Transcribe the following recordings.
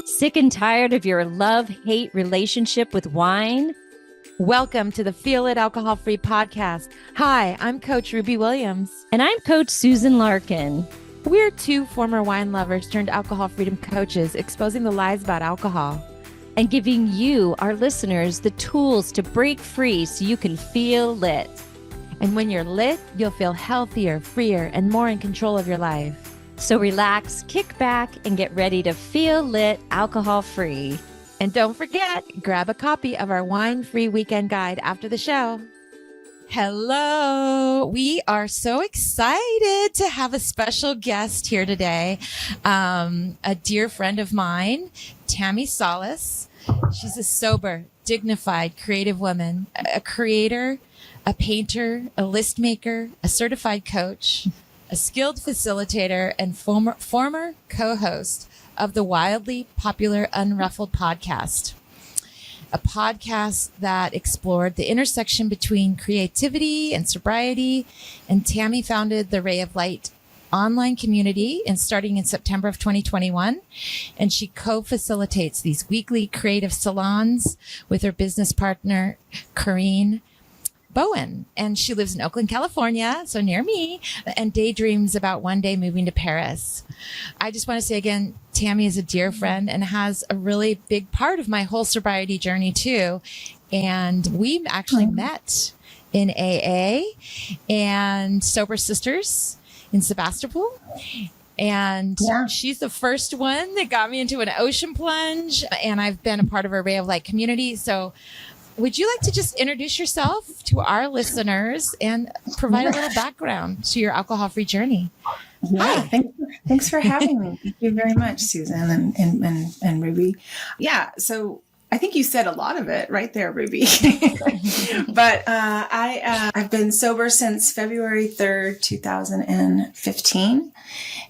Sick and tired of your love-hate relationship with wine? Welcome to the Feel It Alcohol Free podcast. Hi, I'm Coach Ruby Williams. And I'm Coach Susan Larkin. We're two former wine lovers turned alcohol freedom coaches, exposing the lies about alcohol and giving you, our listeners, the tools to break free so you can feel lit. And when you're lit, you'll feel healthier, freer, and more in control of your life. So relax, kick back, and get ready to feel lit alcohol-free. And don't forget, grab a copy of our wine-free weekend guide after the show. Hello. We are so excited to have a special guest here today. A dear friend of mine, Tammi Salas. She's a sober, dignified, creative woman, a creator, a painter, a list maker, a certified coach, a skilled facilitator, and former co-host of the wildly popular Unruffled podcast, a podcast that explored the intersection between creativity and sobriety. And Tammi founded the Ray of Light online community and starting in September of 2021. And she co-facilitates these weekly creative salons with her business partner, Corrine Bowen, and she lives in Oakland, California, so near me, and daydreams about one day moving to Paris. I just want to say again, Tammi is a dear friend and has a really big part of my whole sobriety journey too. And we actually met in AA and Sober Sisters in Sebastopol. And she's the first one that got me into an ocean plunge, and I've been a part of her Ray of Light community. So would you like to just introduce yourself to our listeners and provide a little background to your alcohol-free journey? Yeah, thanks for having me. Thank you very much, Susan and Ruby. Yeah, so I think you said a lot of it right there, Ruby. But I've been sober since February 3rd, 2015.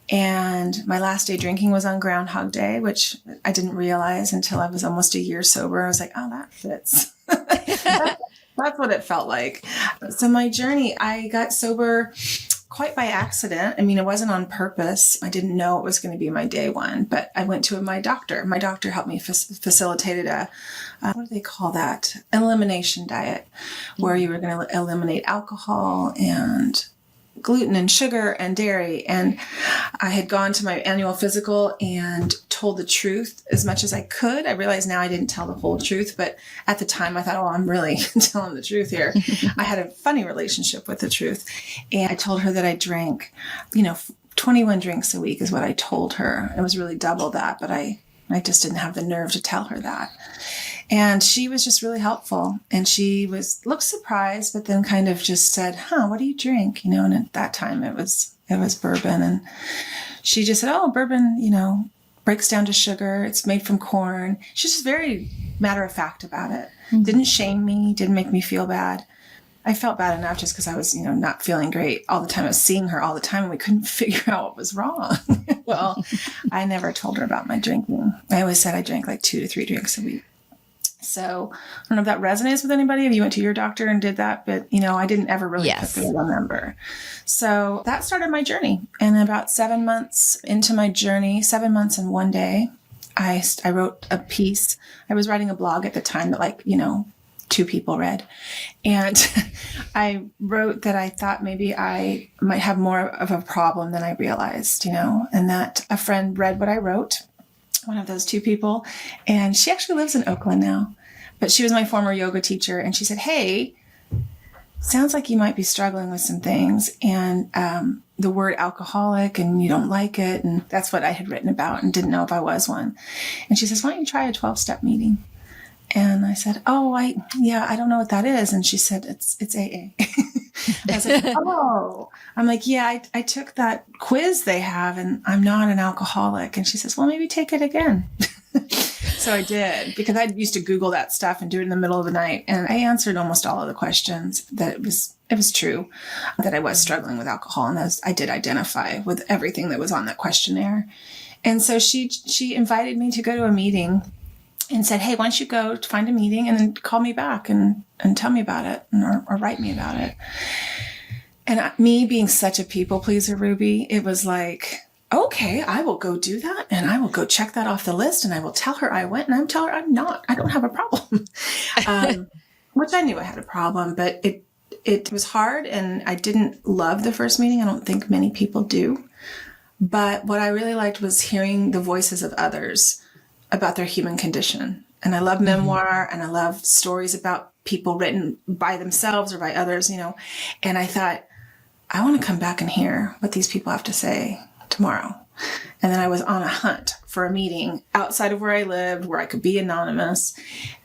And my last day drinking was on Groundhog Day, which I didn't realize until I was almost a year sober. I was like, oh, that fits. That's what it felt like. So my journey, I got sober quite by accident. I mean, it wasn't on purpose. I didn't know it was going to be my day one, but I went to my doctor. My doctor helped me facilitated what do they call that? Elimination diet, where you were going to eliminate alcohol and gluten and sugar and dairy. And I had gone to my annual physical and told the truth as much as I could. I realize now I didn't tell the whole truth, but at the time I thought, oh, I'm really telling the truth here. I had a funny relationship with the truth. And I told her that I drank, 21 drinks a week is what I told her. It was really double that, but I just didn't have the nerve to tell her that. And she was just really helpful. And she looked surprised, but then kind of just said, what do you drink? And at that time it was bourbon. And she just said, oh, bourbon, breaks down to sugar. It's made from corn. She's just very matter of fact about it. Mm-hmm. Didn't shame me, didn't make me feel bad. I felt bad enough just because I was, not feeling great all the time. I was seeing her all the time and we couldn't figure out what was wrong. Well, I never told her about my drinking. I always said I drank like 2 to 3 drinks a week. So I don't know if that resonates with anybody, if you went to your doctor and did that, but I didn't ever really remember. So that started my journey. And about 7 months into my journey, 7 months and 1 day, I wrote a piece. I was writing a blog at the time that 2 people read. And I wrote that I thought maybe I might have more of a problem than I realized, and that a friend read what I wrote, one of those 2 people, and she actually lives in Oakland now, but she was my former yoga teacher. And she said, hey, sounds like you might be struggling with some things and the word alcoholic and you don't like it. And that's what I had written about and didn't know if I was one. And she says, why don't you try a 12-step meeting? And I said, oh, I don't know what that is. And she said, it's AA. I was like, oh, I'm like, yeah, I took that quiz they have and I'm not an alcoholic. And she says, well, maybe take it again. So I did, because I used to Google that stuff and do it in the middle of the night. And I answered almost all of the questions that it was true that I was struggling with alcohol. And I did identify with everything that was on that questionnaire. And so she invited me to go to a meeting and said, hey, why don't you go find a meeting and then call me back and tell me about it or write me about it. And me being such a people pleaser, Ruby, it was like, okay, I will go do that, and I will go check that off the list, and I will tell her I went, and I'm tell her I don't have a problem. Which I knew I had a problem, but it was hard, and I didn't love the first meeting. I don't think many people do. But what I really liked was hearing the voices of others about their human condition. And I love memoir, and I love stories about people written by themselves or by others, And I thought, I want to come back and hear what these people have to say tomorrow. And then I was on a hunt for a meeting outside of where I lived, where I could be anonymous.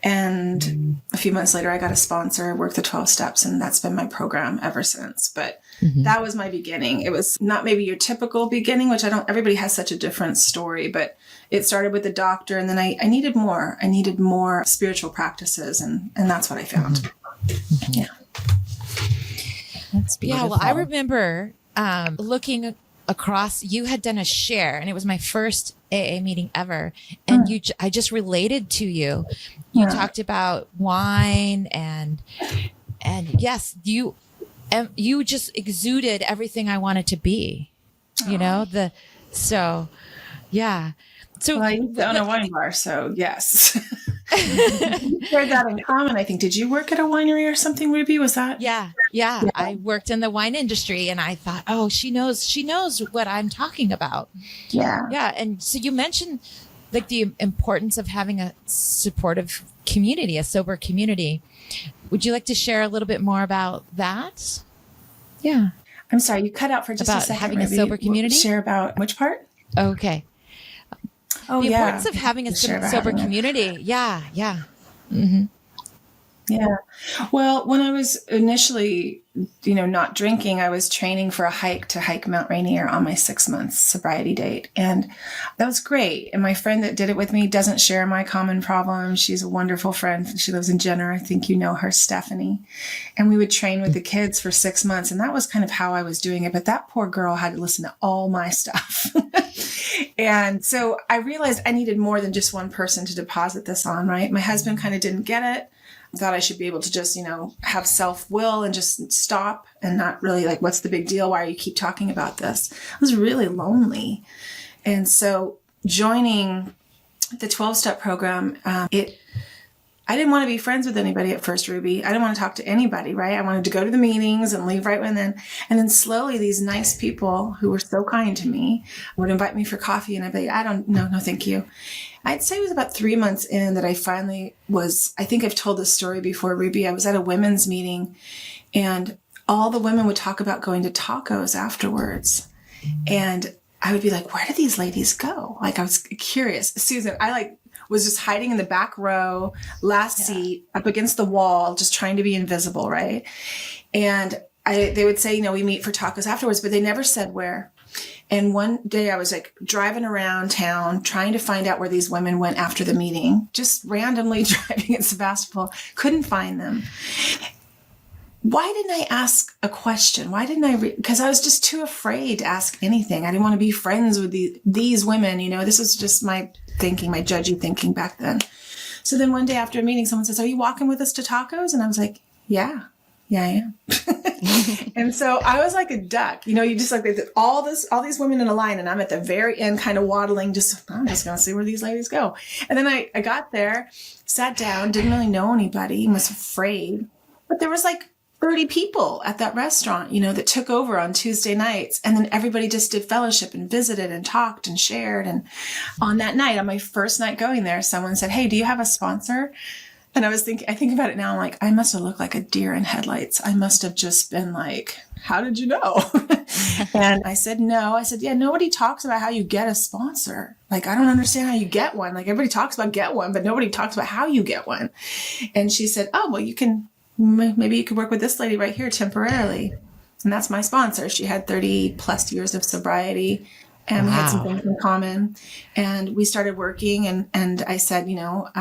And a few months later, I got a sponsor, worked the 12 steps, and that's been my program ever since. But that was my beginning. It was not maybe your typical beginning, which everybody has such a different story, but it started with the doctor. And then I needed more. I needed more spiritual practices. And that's what I found. Yeah. That's beautiful. Yeah. Well, I remember looking across, you had done a share, and it was my first AA meeting ever. And I just related to you. You talked about wine and yes, you just exuded everything I wanted to be, so yeah. So well, I used to own a wine bar, so yes. We shared that in common, I think. Did you work at a winery or something, Ruby? Was that? Yeah. I worked in the wine industry, and I thought, oh, she knows what I'm talking about. Yeah. Yeah. And so you mentioned like the importance of having a supportive community, a sober community. Would you like to share a little bit more about that? Yeah. I'm sorry, you cut out for just about a second. having Ruby. a sober community? Share about which part? Okay. Oh, The yeah. importance of having a Share about sober having community. Yeah. Mm-hmm. Yeah. Well, when I was initially, not drinking, I was training for a hike to hike Mount Rainier on my 6-month sobriety date. And that was great. And my friend that did it with me doesn't share my common problem. She's a wonderful friend. She lives in Jenner. I think you know her, Stephanie. And we would train with the kids for 6 months. And that was kind of how I was doing it. But that poor girl had to listen to all my stuff. And so I realized I needed more than just one person to deposit this on, right? My husband kind of didn't get it. Thought I should be able to just, have self-will and just stop and not really like, what's the big deal? Why do you keep talking about this? I was really lonely. And so joining the 12-step program, I didn't want to be friends with anybody at first, Ruby. I didn't want to talk to anybody, right? I wanted to go to the meetings and leave right when then. And then slowly these nice people who were so kind to me would invite me for coffee, and I'd be like, no, thank you. I'd say it was about 3 months in that I finally I think I've told this story before, Ruby. I was at a women's meeting, and all the women would talk about going to tacos afterwards. And I would be like, where do these ladies go? Like, I was curious. Susan, I was just hiding in the back row, last seat, up against the wall, just trying to be invisible, right? And they would say, we meet for tacos afterwards, but they never said where. And one day I was driving around town, trying to find out where these women went after the meeting, just randomly driving in Sebastopol, couldn't find them. Why didn't I ask a question? Why didn't I? Because I was just too afraid to ask anything. I didn't want to be friends with these women. This was just my thinking, my judgy thinking back then. So then one day after a meeting, someone says, "Are you walking with us to tacos?" And I was like, "Yeah, I am." And so I was like a duck. You just all these women in a line, and I'm at the very end, kind of waddling. I'm just going to see where these ladies go. And then I got there, sat down, didn't really know anybody, was afraid, but there was 30 people at that restaurant, that took over on Tuesday nights. And then everybody just did fellowship and visited and talked and shared. And on that night, on my first night going there, someone said, "Hey, do you have a sponsor?" And I think about it now. I'm like, I must have looked like a deer in headlights. I must have just been like, how did you know? And I said, no. I said, yeah, nobody talks about how you get a sponsor. I don't understand how you get one. Everybody talks about get one, but nobody talks about how you get one. And she said, oh, well, maybe you could work with this lady right here temporarily. And that's my sponsor. She had 30 plus years of sobriety, and we had some things in common. And we started working, and I said, well,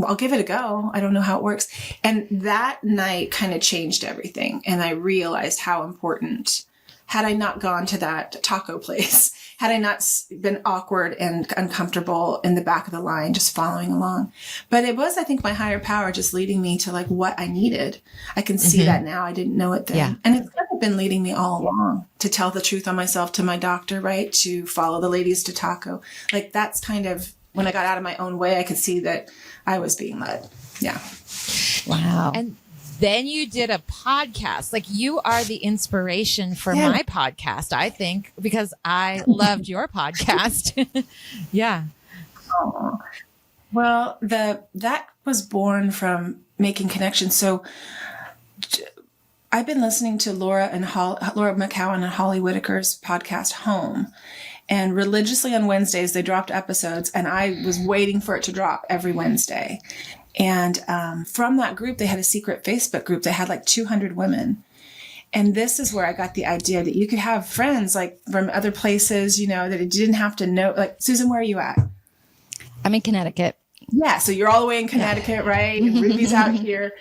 I'll give it a go. I don't know how it works. And that night kind of changed everything. And I realized how important had I not gone to that taco place, had I not been awkward and uncomfortable in the back of the line, just following along. But it was, I think, my higher power just leading me to like what I needed. I can see that now. I didn't know it then. Yeah. And it's kind of been leading me all along to tell the truth on myself to my doctor, right? To follow the ladies to taco. Like that's kind of when I got out of my own way, I could see that I was being led. Yeah. Wow. And then you did a podcast. Like you are the inspiration for my podcast, I think, because I loved your podcast. Yeah. Oh. Well, that was born from making connections. So I've been listening to Laura McCowan and Holly Whitaker's podcast Home. And religiously on Wednesdays, they dropped episodes, and I was waiting for it to drop every Wednesday. And from that group, they had a secret Facebook group that had like 200 women. And this is where I got the idea that you could have friends like from other places, you know, that you didn't have to know. Like, Susan, where are you at? I'm in Connecticut. Yeah. So you're all the way in Connecticut, right? And Ruby's out here.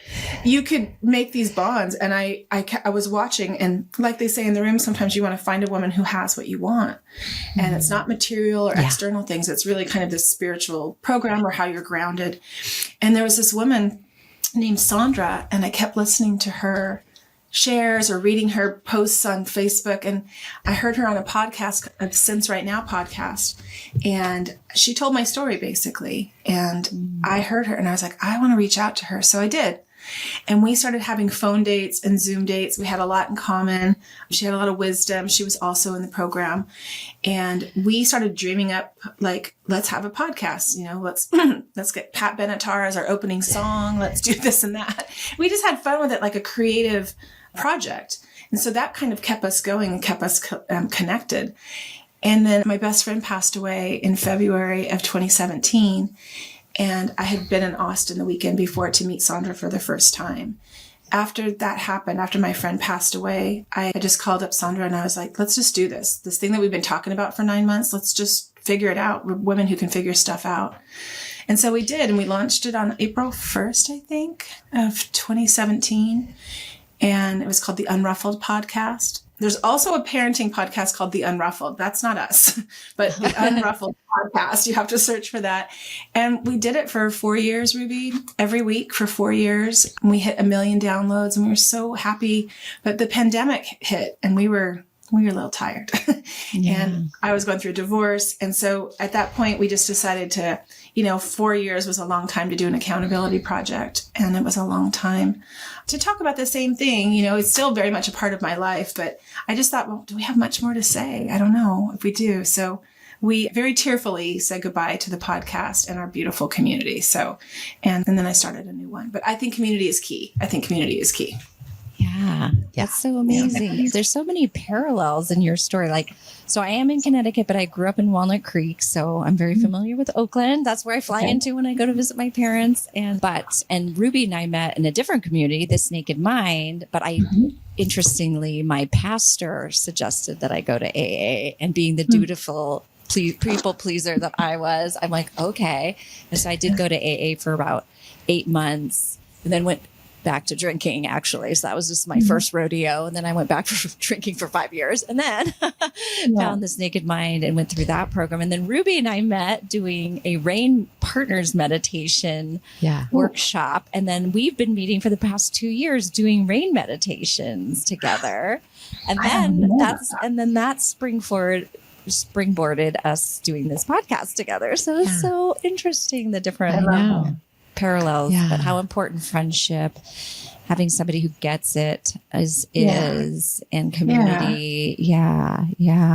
You could make these bonds. And I was watching, and like they say in the room, sometimes you want to find a woman who has what you want. And it's not material or external things. It's really kind of this spiritual program or how you're grounded. And there was this woman named Sandra, and I kept listening to her shares or reading her posts on Facebook. And I heard her on a podcast, a Since Right Now podcast. And she told my story basically. And I heard her and I was like, I want to reach out to her. So I did. And we started having phone dates and Zoom dates. We had a lot in common. She had a lot of wisdom. She was also in the program. And we started dreaming up, like, let's have a podcast, you know, let's get Pat Benatar as our opening song. Let's do this and that. We just had fun with it, like a creative project. And so that kind of kept us going and kept us connected. And then my best friend passed away in February of 2017. And I had been in Austin the weekend before to meet Sandra for the first time. After that happened, after my friend passed away, I just called up Sandra and I was like, let's just do this. This thing that we've been talking about for 9 months, let's just figure it out. We're women who can figure stuff out. And so we did. And we launched it on April 1st, I think, of 2017. And it was called the Unruffled Podcast. There's also a parenting podcast called The Unruffled. That's not us, but The Unruffled Podcast. You have to search for that. And we did it for 4 years, Ruby, every week for 4 years. And we hit 1 million downloads and we were so happy. But the pandemic hit and we were a little tired. And I was going through a divorce. And so at that point, we just decided to, 4 years was a long time to do an accountability project. And it was a long time to talk about the same thing. It's still very much a part of my life, but I just thought, well, do we have much more to say? I don't know if we do. So we very tearfully said goodbye to the podcast and our beautiful community. So, and then I started a new one, but I think community is key. Yeah, that's so amazing. Yeah. There's so many parallels in your story. So I am in Connecticut, but I grew up in Walnut Creek, so I'm very familiar with Oakland. That's where I fly into when I go to visit my parents. And Ruby and I met in a different community, This Naked Mind. But interestingly, my pastor suggested that I go to AA, and being the dutiful people pleaser that I was, I'm like, okay. And so I did go to AA for about 8 months, and then went back to drinking, actually. So that was just my first rodeo. And then I went back for drinking for 5 years, and then found This Naked Mind and went through that program. And then Ruby and I met doing a RAIN Partners meditation workshop. And then we've been meeting for the past 2 years doing RAIN meditations together. And then that springboarded us doing this podcast together. So it's so interesting, the different parallels, but how important friendship, having somebody who gets it is, and community.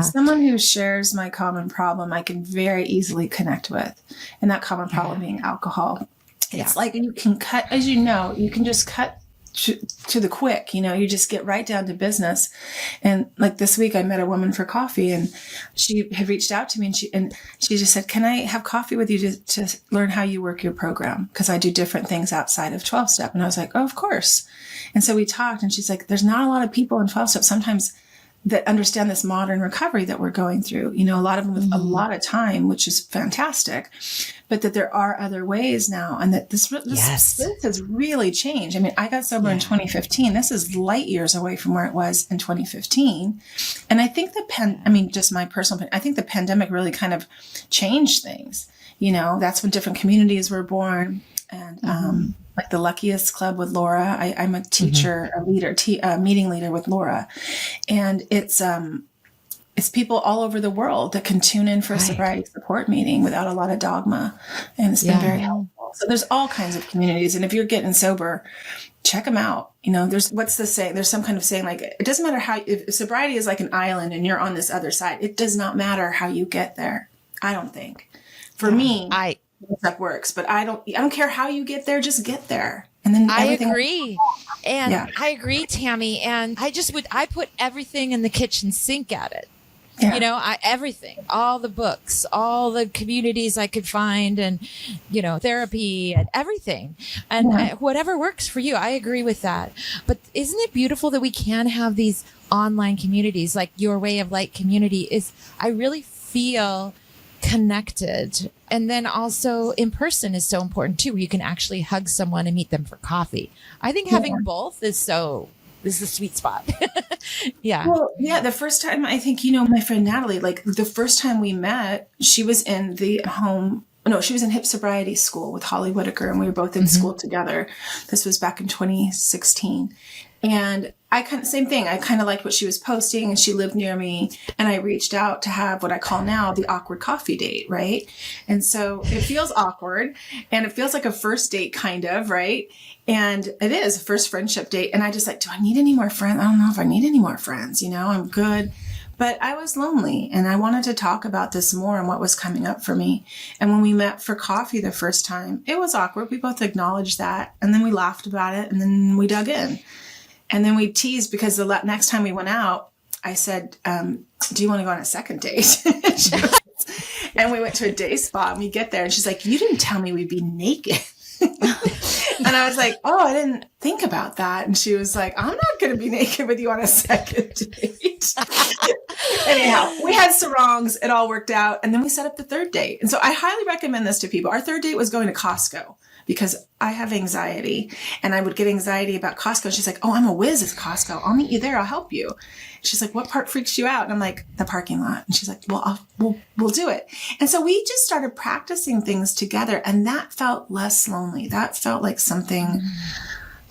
Someone who shares my common problem, I can very easily connect with, and that common problem being alcohol. It's like you can cut, as you know, you can just cut to the quick, you just get right down to business. And like this week I met a woman for coffee, and she had reached out to me, and she just said, can I have coffee with you to learn how you work your program? Because I do different things outside of 12-step. And I was like, oh, of course. And so we talked, and she's like, there's not a lot of people in 12-step. Sometimes that understand this modern recovery that we're going through, a lot of them with a lot of time, which is fantastic, but that there are other ways now. And that this has really changed. I mean, I got sober in 2015. This is light years away from where it was in 2015. And I think just my personal opinion, I think the pandemic really kind of changed things. That's when different communities were born. And, like the Luckiest Club with Laura. I'm a teacher, a leader, meeting leader with Laura. And it's people all over the world that can tune in for a sobriety support meeting without a lot of dogma. And it's been very helpful. So there's all kinds of communities. And if you're getting sober, check them out. There's, what's the saying? There's some kind of saying, like, it doesn't matter if sobriety is like an island and you're on this other side. It does not matter how you get there. I don't think. For me, that works, but I don't care how you get there, just get there. And then I agree. And I agree, Tammi. And I put everything in the kitchen sink at it. Yeah. Everything, all the books, all the communities I could find, and, therapy and everything, and whatever works for you. I agree with that. But isn't it beautiful that we can have these online communities, like Your Way of Light community I really feel connected. And then also in person is so important too, where you can actually hug someone and meet them for coffee. I think having both is the sweet spot. Yeah. Well, the first time, I think, my friend Natalie, like the first time we met, she was in she was in hip sobriety school with Holly Whitaker, and we were both in school together. This was back in 2016. And same thing. I kind of liked what she was posting, and she lived near me, and I reached out to have what I call now the awkward coffee date. Right. And so it feels awkward, and it feels like a first date kind of, right. And it is a first friendship date. And I just do I need any more friends? I don't know if I need any more friends. I'm good. But I was lonely, and I wanted to talk about this more and what was coming up for me. And when we met for coffee the first time, it was awkward. We both acknowledged that. And then we laughed about it, and then we dug in. And then we teased, because the next time we went out, I said, do you want to go on a second date? And we went to a day spa, and we get there, and she's like, you didn't tell me we'd be naked. And I was like, I didn't think about that. And she was like, I'm not going to be naked with you on a second date. Anyhow, we had sarongs. It all worked out. And then we set up the third date. And so I highly recommend this to people. Our third date was going to Costco, because I have anxiety, and I would get anxiety about Costco. She's like, I'm a whiz at Costco. I'll meet you there. I'll help you. She's like, what part freaks you out? And I'm like, the parking lot. And she's like, well, we'll do it. And so we just started practicing things together, and that felt less lonely. That felt like something,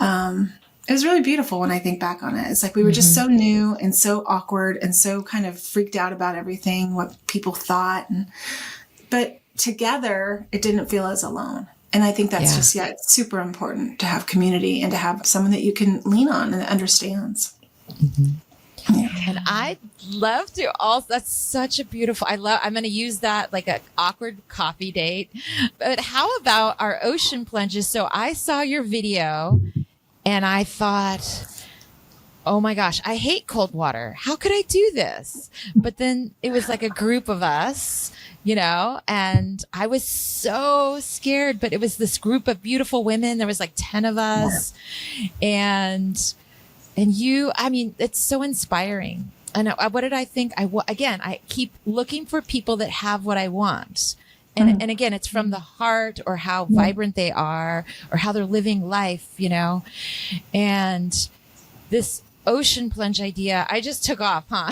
it was really beautiful when I think back on it. It's like we were just so new and so awkward and so kind of freaked out about everything, what people thought. But together, it didn't feel as alone. And I think that's it's super important to have community and to have someone that you can lean on and that understands. Yeah. And I'd love to also, that's such a beautiful, I'm going to use that like an awkward coffee date. But how about our ocean plunges? So I saw your video and I thought, oh my gosh, I hate cold water. How could I do this? But then it was like a group of us, and I was so scared, but it was this group of beautiful women. There was like 10 of us. And you, it's so inspiring. And what did I think? I keep looking for people that have what I want. And again, it's from the heart, or how vibrant they are, or how they're living life, and this ocean plunge idea, I just took off, huh?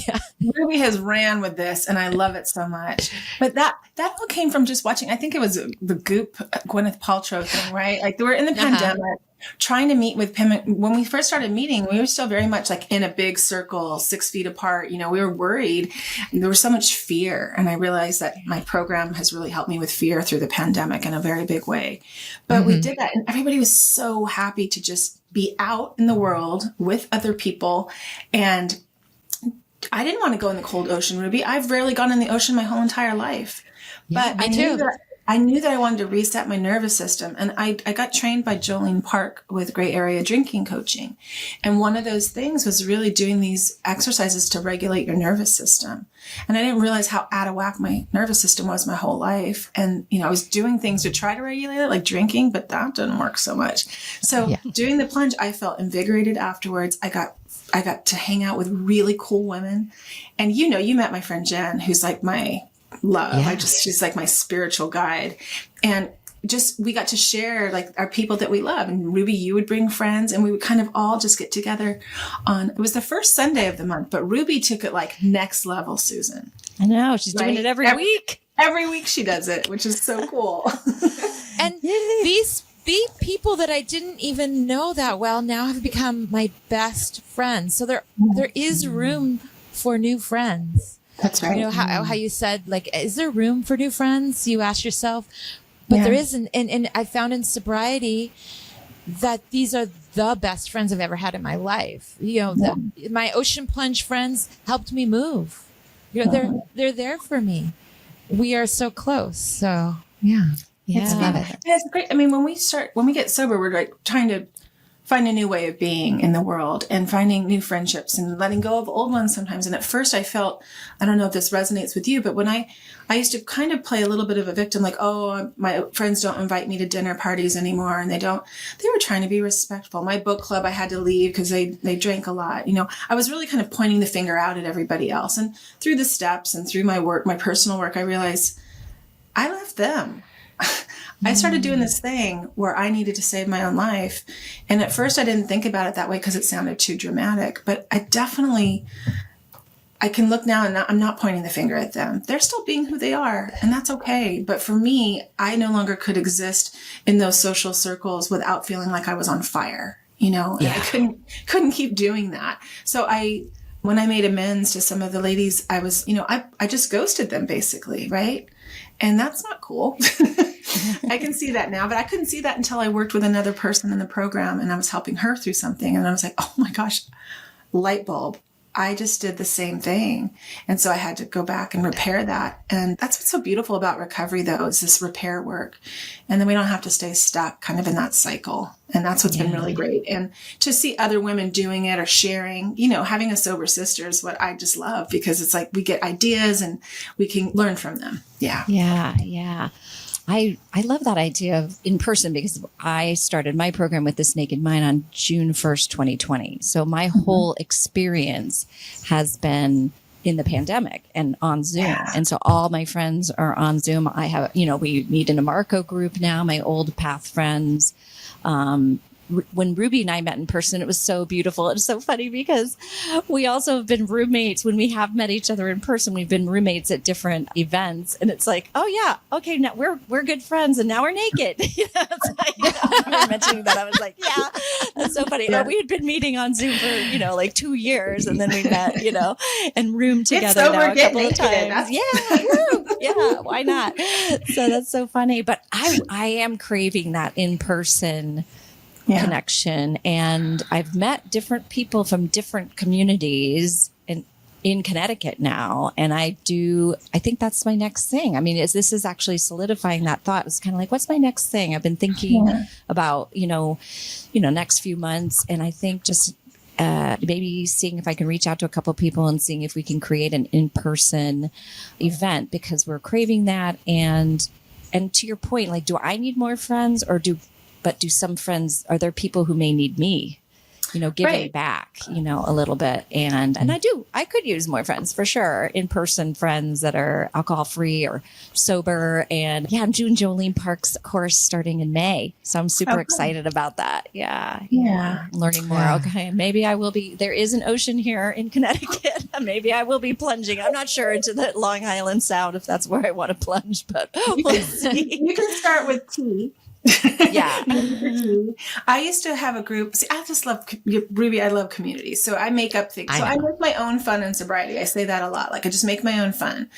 Yeah. Ruby has ran with this, and I love it so much. But that all came from just watching. I think it was the Goop Gwyneth Paltrow thing, right? Like, they were in the pandemic, trying to meet with him. When we first started meeting, we were still very much like in a big circle, 6 feet apart. We were worried. There was so much fear. And I realized that my program has really helped me with fear through the pandemic in a very big way. But we did that, and everybody was so happy to just be out in the world with other people. And I didn't want to go in the cold ocean, Ruby. I've rarely gone in the ocean my whole entire life. Yeah, but I knew that I wanted to reset my nervous system. And I got trained by Jolene Park with Gray Area Drinking Coaching. And one of those things was really doing these exercises to regulate your nervous system. And I didn't realize how out of whack my nervous system was my whole life. And, I was doing things to try to regulate it, like drinking, but that didn't work so much. So doing the plunge, I felt invigorated afterwards. I got I got to hang out with really cool women. And you met my friend Jen, who's like my love. Yeah. She's like my spiritual guide. And just, we got to share like our people that we love. And Ruby, you would bring friends, and we would kind of all just get together it was the first Sunday of the month, but Ruby took it like next level, Susan. I know. She's doing it every week. Every week she does it, which is so cool. And these people that I didn't even know that well now have become my best friends. So there is room for new friends. That's right. You know how you said, like, is there room for new friends? You ask yourself, but there isn't. And I found in sobriety that these are the best friends I've ever had in my life. You know, my ocean plunge friends helped me move. You know, they're there for me. We are so close. So yeah. Yeah. I love it. It's great. I mean, when we get sober, we're like trying to find a new way of being in the world and finding new friendships and letting go of old ones sometimes. And at first I felt, I don't know if this resonates with you, but when I used to kind of play a little bit of a victim, like, oh, my friends don't invite me to dinner parties anymore. And they were trying to be respectful. My book club, I had to leave because they drank a lot. You know, I was really kind of pointing the finger out at everybody else. And through the steps and through my work, my personal work, I realized I left them. I started doing this thing where I needed to save my own life. And at first I didn't think about it that way because it sounded too dramatic, but I can look now and I'm not pointing the finger at them. They're still being who they are, and that's okay. But for me, I no longer could exist in those social circles without feeling like I was on fire, and I couldn't keep doing that. So when I made amends to some of the ladies, I was, I just ghosted them basically. Right. And that's not cool. I can see that now, but I couldn't see that until I worked with another person in the program and I was helping her through something. And I was like, oh my gosh, light bulb. I just did the same thing. And so I had to go back and repair that. And that's what's so beautiful about recovery, though, is this repair work. And then we don't have to stay stuck kind of in that cycle. And that's what's been really great. And to see other women doing it or sharing, having a sober sister is what I just love, because it's like we get ideas and we can learn from them. Yeah. Yeah. Yeah. I love that idea of in person, because I started my program with This Naked Mind on June 1st, 2020. So my whole experience has been in the pandemic and on Zoom. Yeah. And so all my friends are on Zoom. I have, we meet in a Marco group now, my old path friends. When Ruby and I met in person, it was so beautiful. It's so funny because we also have been roommates. When we have met each other in person, we've been roommates at different events. And it's like, oh yeah, okay, now we're good friends and now we're naked. It's like, we were mentioning that. I was like, yeah, that's so funny. Yeah. We had been meeting on Zoom for, like 2 years, and then we met, and roomed together now a couple of times. Yeah, why not? So that's so funny. But I am craving that in person connection. And I've met different people from different communities in Connecticut now. And I think that's my next thing. I mean, this is actually solidifying that thought. It's kind of like, what's my next thing? I've been thinking about, next few months. And I think just maybe seeing if I can reach out to a couple of people and seeing if we can create an in-person event, because we're craving that. And to your point, like, do I need more friends, do some friends, are there people who may need me, giving back, a little bit. And I could use more friends for sure. In-person friends that are alcohol free or sober. And I'm doing Jolene Park's course starting in May. So I'm super excited about that. Yeah. Learning more. Yeah. Okay. Maybe I will be, there is an ocean here in Connecticut. Maybe I will be plunging. I'm not sure into the Long Island Sound if that's where I want to plunge, but we'll see. You can start with tea. Yeah. I used to have a group. See, I just love Ruby. I love community. So I make up things. I make my own fun in sobriety. I say that a lot. Like, I just make my own fun.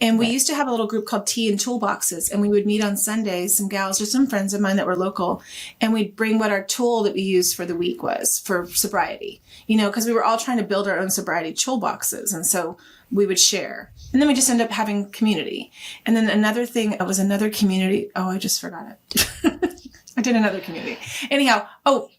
And we used to have a little group called Tea and Toolboxes. And we would meet on Sundays, some gals or some friends of mine that were local. And we'd bring what our tool that we used for the week was for sobriety, because we were all trying to build our own sobriety toolboxes. And so we would share. And then we just end up having community. And then another thing, it was another community. Oh, I just forgot it. I did another community. Anyhow,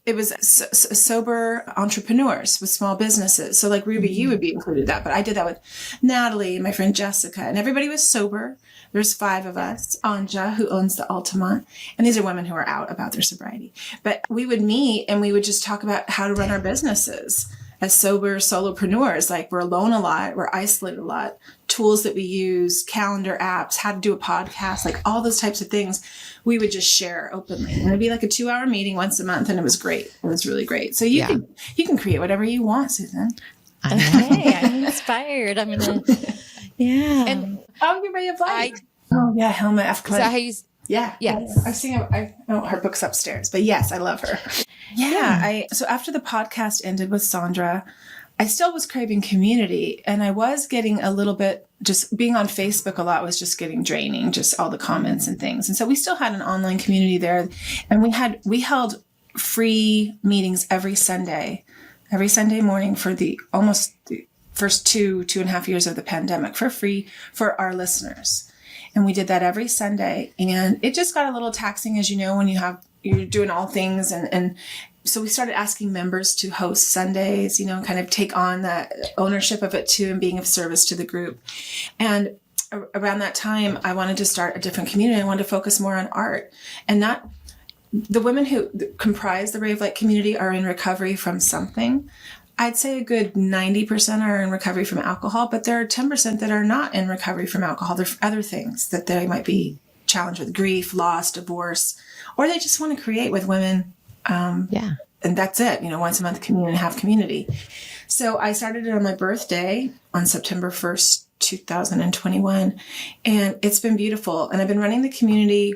it was sober entrepreneurs with small businesses. So like Ruby, you would be included that, but I did that with Natalie and my friend Jessica, and everybody was sober. There's 5 of us. Anja, who owns the Altamont. And these are women who are out about their sobriety. But we would meet and we would just talk about how to run our businesses. as sober solopreneurs, like we're alone a lot, we're isolated a lot, tools that we use, calendar apps, how to do a podcast, like all those types of things, we would just share openly. And it'd be like a 2-hour meeting once a month, and it was great. It was really great. So you can create whatever you want, Susan. Okay, I'm inspired. I'm gonna, yeah. And your way of life. Helma F. Is that how you? Yeah. Yes. I've seen her book's upstairs, but yes, I love her. Yeah. So after the podcast ended with Sandra, I still was craving community, and I was getting a little bit, just being on Facebook a lot was just getting draining, just all the comments and things. And so we still had an online community there, and we held free meetings every Sunday morning for almost the first 2.5 years of the pandemic for free for our listeners. And we did that every Sunday, and it just got a little taxing, as you know, when you're doing all things. And so we started asking members to host Sundays, kind of take on that ownership of it too, and being of service to the group. And around that time, I wanted to start a different community. I wanted to focus more on art, and not the women who comprise the Ray of Light community are in recovery from something. I'd say a good 90% are in recovery from alcohol, but there are 10% that are not in recovery from alcohol. There are other things that they might be challenged with: grief, loss, divorce, or they just want to create with women. And that's it, once a month have community. So I started it on my birthday on September 1st, 2021. And it's been beautiful. And I've been running the community,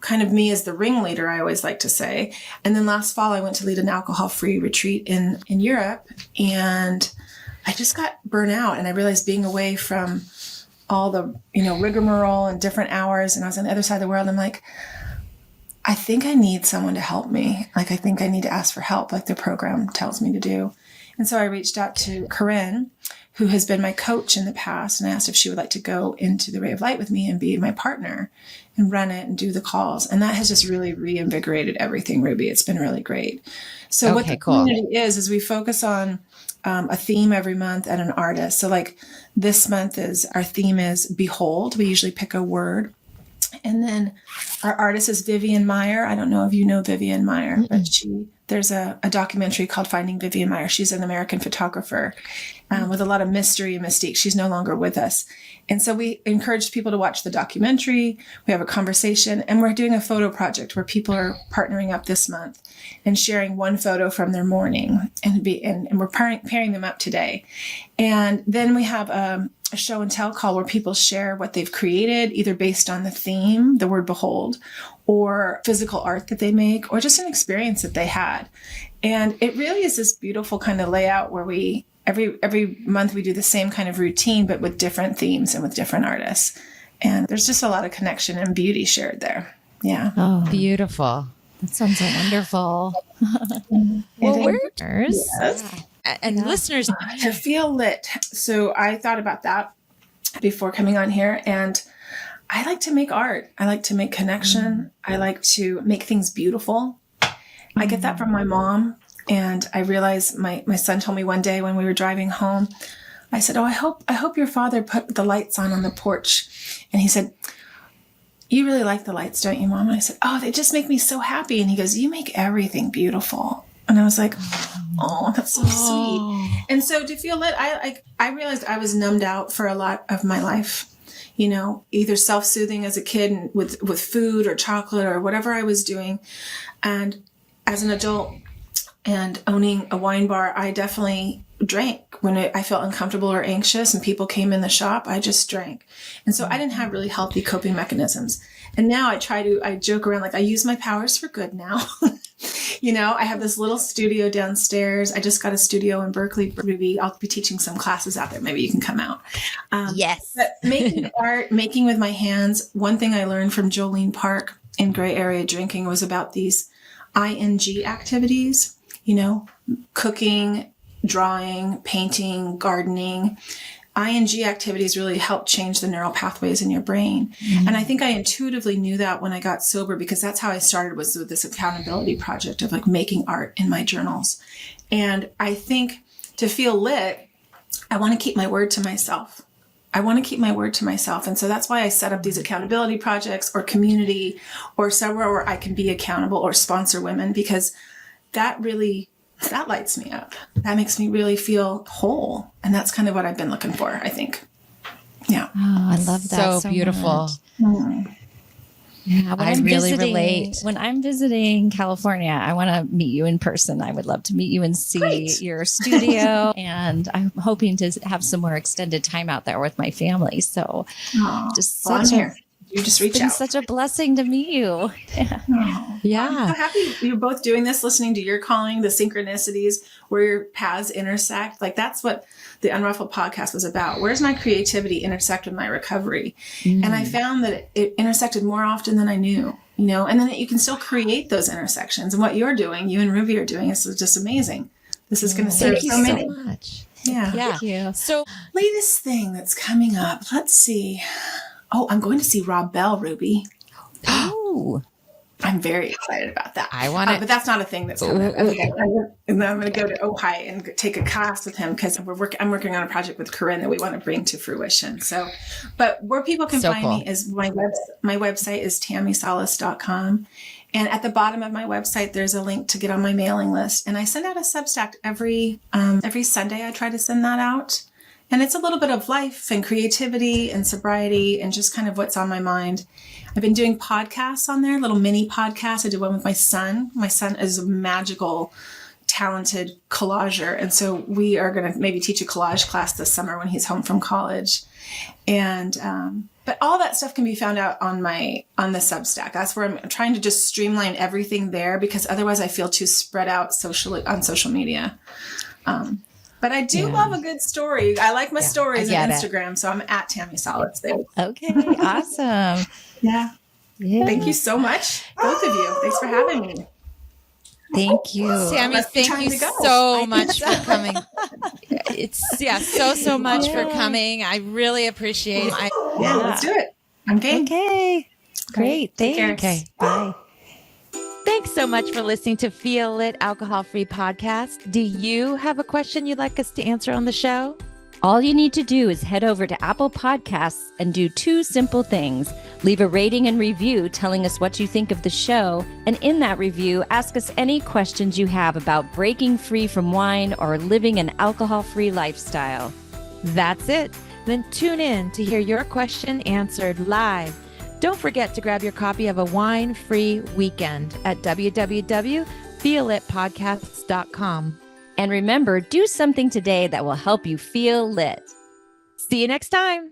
kind of me as the ringleader, I always like to say. And then last fall, I went to lead an alcohol-free retreat in Europe. And I just got burnt out. And I realized being away from all the, rigmarole and different hours, and I was on the other side of the world, I'm like, I think I need someone to help me. Like, I think I need to ask for help, like the program tells me to do. And so I reached out to Corinne, who has been my coach in the past, and I asked if she would like to go into the Ray of Light with me and be my partner and run it and do the calls. And that has just really reinvigorated everything, Ruby. It's been really great. So what the community is we focus on a theme every month and an artist. So like this month our theme is Behold. We usually pick a word. And then our artist is Vivian Meyer. I don't know if you know Vivian Meyer, but there's a documentary called Finding Vivian Meyer. She's an American photographer with a lot of mystery and mystique. She's no longer with us. And so we encourage people to watch the documentary. We have a conversation, and we're doing a photo project where people are partnering up this month and sharing one photo from their morning, and we're pairing them up today. And then we have a show and tell call where people share what they've created, either based on the theme, the word behold, or physical art that they make, or just an experience that they had. And it really is this beautiful kind of layout where we every month we do the same kind of routine, but with different themes and with different artists. And there's just a lot of connection and beauty shared there. Yeah. Oh, beautiful. That sounds so wonderful. Well, and listeners, to feel lit. So I thought about that before coming on here, and I like to make art. I like to make connection. I like to make things beautiful. I get that from my mom. And I realized my son told me one day when we were driving home, I said, I hope your father put the lights on the porch. And he said, you really like the lights, don't you, Mom? And I said, oh, they just make me so happy. And he goes, you make everything beautiful. And I was like, oh, that's so sweet. And so to feel lit, I realized I was numbed out for a lot of my life, either self-soothing as a kid with food or chocolate or whatever I was doing. And as an adult and owning a wine bar, I definitely drank when I felt uncomfortable or anxious and people came in the shop. I just drank. And so I didn't have really healthy coping mechanisms. And now I joke around, like I use my powers for good now. I have this little studio downstairs. I just got a studio in Berkeley, Ruby. I'll be teaching some classes out there. Maybe you can come out. Yes. But making art, making with my hands. One thing I learned from Jolene Park in Gray Area Drinking was about these ING activities, cooking, drawing, painting, gardening. ING activities really help change the neural pathways in your brain. Mm-hmm. And I think I intuitively knew that when I got sober, because that's how I started, was with this accountability project of like making art in my journals. And I think to feel lit, I want to keep my word to myself. And so that's why I set up these accountability projects or community or somewhere where I can be accountable or sponsor women, because that really that lights me up. That makes me really feel whole. And that's kind of what I've been looking for, I think. Yeah. Oh, I love that. So beautiful. Much. Yeah, I really relate. When I'm visiting California, I want to meet you in person. I would love to meet you and see Great. your studio. And I'm hoping to have some more extended time out there with my family. So just Well, I'm such here. You just reach it's been out. such a blessing to meet you. Yeah. I'm Yeah. so happy you're both doing this, listening to your calling, the synchronicities where your paths intersect. Like that's what the Unruffled podcast was about. Where's my creativity intersect with my recovery? And I found that it intersected more often than I knew, and then you can still create those intersections. And what you're doing, you and Ruby are doing, is just amazing. This is going to serve Thank you so many. much. Yeah. Yeah. Thank you. So Latest thing that's coming up. Let's see. Oh, I'm going to see Rob Bell, Ruby. Oh, I'm very excited about that. I want to, but that's not a thing that's coming up. And then I'm going to go to Ojai and take a class with him because I'm working on a project with Corinne that we want to bring to fruition. So, but where people can So find cool. me is my website is tammisalas.com. And at the bottom of my website, there's a link to get on my mailing list. And I send out a Substack every Sunday. I try to send that out. And it's a little bit of life and creativity and sobriety and just kind of what's on my mind. I've been doing podcasts on there, little mini podcasts. I did one with my son. My son is a magical, talented collager. And so we are going to maybe teach a collage class this summer when he's home from college. And, but all that stuff can be found out on the Substack. That's where I'm trying to just streamline everything there because otherwise I feel too spread out on social media. But I do love a good story. I like my stories on Instagram. So I'm at Tammi Salas there. okay. Awesome. Yeah. Yeah. Thank you so much, both of you. Thanks for having me. Thank you. Tammi, Must be thank time you to go. so much for coming. It's so much for Yeah. coming. I really appreciate it. Yeah, let's do it. I'm game. Okay. Great. Take care. Thanks. Okay. Bye. Thanks so much for listening to Feel Lit Alcohol-Free Podcast. Do you have a question you'd like us to answer on the show? All you need to do is head over to Apple Podcasts and do two simple things. Leave a rating and review telling us what you think of the show. And in that review, ask us any questions you have about breaking free from wine or living an alcohol-free lifestyle. That's it. Then tune in to hear your question answered live. Don't forget to grab your copy of A Wine-Free Weekend at www.feelitpodcasts.com. And remember, do something today that will help you feel lit. See you next time.